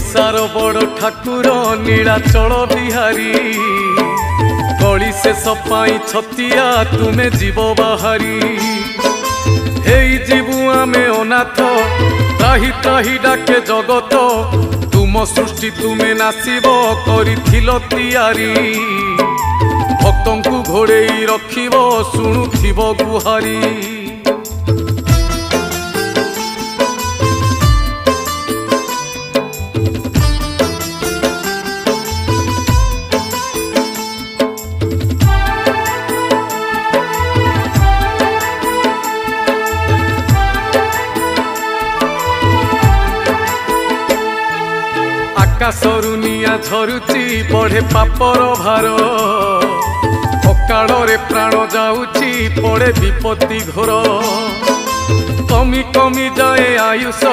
ओडिशार बड़ ठाकुर नीलाचल बिहारी गली से सपाई छतिया तुमे जीव बाहारी हे जीवु आमे अनाथ त्राही त्राही डाके जगत तुम सृष्टि तुमे नासिब करिथिलो तियारी भक्तंकु घोड़ेई रखिबो शुणुथिबो गुहारी आकाशरु निया झरुची बढ़े पापर भार अकाଳରେ प्राण जाऊची पड़े विपत्ति घोर कमी कमी जाए आयुष।